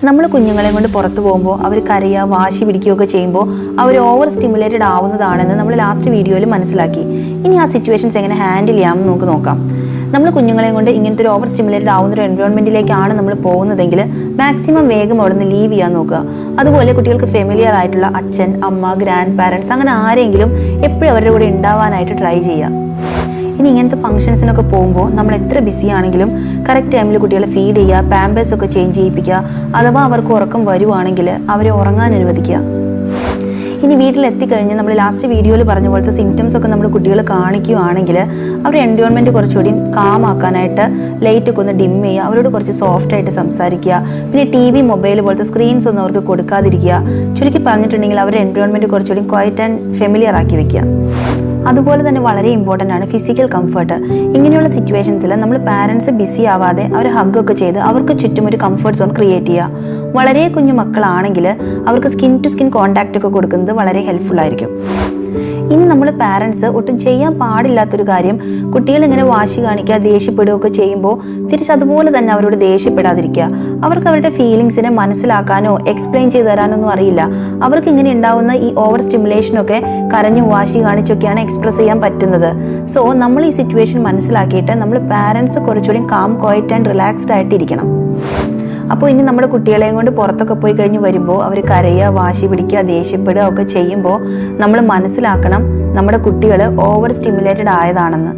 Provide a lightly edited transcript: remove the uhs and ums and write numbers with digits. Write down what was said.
നമ്മൾ കുഞ്ഞുങ്ങളെ കൊണ്ട് പുറത്തു പോകുമ്പോൾ അവർ കരയുക വാശി പിടിക്കുകയൊക്കെ ചെയ്യുമ്പോൾ അവർ ഓവർ സ്റ്റിമുലേറ്റഡ് ആവുന്നതാണെന്ന് നമ്മൾ ലാസ്റ്റ് വീഡിയോയിൽ മനസ്സിലാക്കി. ഇനി ആ സിറ്റുവേഷൻസ് എങ്ങനെ ഹാൻഡിൽ ചെയ്യാമെന്ന് നമുക്ക് നോക്കാം. നമ്മൾ കുഞ്ഞുങ്ങളെ കൊണ്ട് ഇങ്ങനത്തെ ഒരു ഓവർ സ്റ്റിമുലേറ്റഡ് ആവുന്ന ഒരു എൻവയോൺമെന്റിലേക്കാണ് നമ്മൾ പോകുന്നതെങ്കിൽ മാക്സിമം വേഗം അവിടെ നിന്ന് ലീവ് ചെയ്യാൻ നോക്കുക. അതുപോലെ കുട്ടികൾക്ക് ഫെമിലിയർ ആയിട്ടുള്ള അച്ഛൻ, അമ്മ, ഗ്രാൻഡ് പാരൻസ് അങ്ങനെ ആരെങ്കിലും എപ്പോഴും അവരുടെ കൂടെ ഉണ്ടാവാനായിട്ട് ട്രൈ ചെയ്യുക. ഇനി ഇങ്ങനത്തെ ഫംഗ്ഷൻസിനൊക്കെ പോകുമ്പോൾ നമ്മൾ എത്ര ബിസി ആണെങ്കിലും കറക്റ്റ് ടൈമിൽ കുട്ടികളെ ഫീഡ് ചെയ്യുക, പാമ്പേഴ്സ് ഒക്കെ ചേഞ്ച് ചെയ്യിപ്പിക്കുക. അഥവാ അവർക്ക് ഉറക്കം വരുവാണെങ്കിൽ അവരെ ഉറങ്ങാൻ അനുവദിക്കുക. ഇനി വീട്ടിലെത്തിക്കഴിഞ്ഞ് നമ്മൾ ലാസ്റ്റ് വീഡിയോയിൽ പറഞ്ഞ പോലത്തെ സിംറ്റംസ് ഒക്കെ നമ്മൾ കുട്ടികൾ കാണിക്കുകയാണെങ്കിൽ അവരുടെ എൻവയോൺമെൻറ്റ് കുറച്ചുകൂടി കാം ആക്കാനായിട്ട് ലൈറ്റൊക്കെ ഒന്ന് ഡിം ചെയ്യുക, അവരോട് കുറച്ച് സോഫ്റ്റായിട്ട് സംസാരിക്കുക. പിന്നെ TV, മൊബൈൽ പോലത്തെ സ്ക്രീൻസ് ഒന്നും അവർക്ക് കൊടുക്കാതിരിക്കുക. ചുരുക്കി പറഞ്ഞിട്ടുണ്ടെങ്കിൽ അവരുടെ എൻവയോൺമെൻറ്റ് കുറച്ചുകൂടി ക്വയറ്റ് ആൻഡ് ഫെമിലിയർ ആക്കി വെക്കുക. അതുപോലെ തന്നെ വളരെ ഇമ്പോർട്ടൻ്റ് ആണ് ഫിസിക്കൽ കംഫർട്ട്. ഇങ്ങനെയുള്ള സിറ്റുവേഷൻസിൽ നമ്മൾ പാരൻസ് ബിസി ആവാതെ അവർ ഹഗ്ഗൊക്കെ ചെയ്ത് അവർക്ക് ചുറ്റും ഒരു കംഫർട്ട് സോൺ ക്രിയേറ്റ് ചെയ്യുക. വളരെ കുഞ്ഞു മക്കളാണെങ്കിൽ അവർക്ക് സ്കിൻ ടു സ്കിൻ കോൺടാക്റ്റ് ഒക്കെ കൊടുക്കുന്നത് വളരെ ഹെൽപ്ഫുൾ ആയിരിക്കും. ഇനി നമ്മൾ പാരൻസ് ഒട്ടും ചെയ്യാൻ പാടില്ലാത്തൊരു കാര്യം, കുട്ടികൾ ഇങ്ങനെ വാശി കാണിക്കുക, ദേഷ്യപ്പെടുകയൊക്കെ ചെയ്യുമ്പോൾ തിരിച്ചതുപോലെ തന്നെ അവരോട് ദേഷ്യപ്പെടാതിരിക്കുക. അവർക്ക് അവരുടെ ഫീലിങ്സിനെ മനസ്സിലാക്കാനോ എക്സ്പ്ലെയിൻ ചെയ്ത് തരാനൊന്നും അറിയില്ല. അവർക്ക് ഇങ്ങനെ ഉണ്ടാവുന്ന ഈ ഓവർ സ്റ്റിമുലേഷനൊക്കെ കരഞ്ഞു വാശി കാണിച്ചൊക്കെയാണ് എക്സ്പ്രസ് ചെയ്യാൻ പറ്റുന്നത്. സോ നമ്മൾ ഈ സിറ്റുവേഷൻ മനസ്സിലാക്കിയിട്ട് നമ്മൾ പാരൻസ് കുറച്ചുകൂടി കാം, ക്വയറ്റ് ആൻഡ് റിലാക്സ്ഡ് ആയിട്ടിരിക്കണം. അപ്പോൾ ഇനി നമ്മുടെ കുട്ടികളെയും കൊണ്ട് പുറത്തൊക്കെ പോയി കഴിഞ്ഞ് വരുമ്പോൾ അവർ കരയുക, വാശി പിടിക്കുക, ദേഷ്യപ്പെടുക ഒക്കെ ചെയ്യുമ്പോൾ നമ്മൾ മനസ്സിലാക്കണം നമ്മുടെ കുട്ടികൾ ഓവർ സ്റ്റിമുലേറ്റഡ് ആയതാണെന്ന്.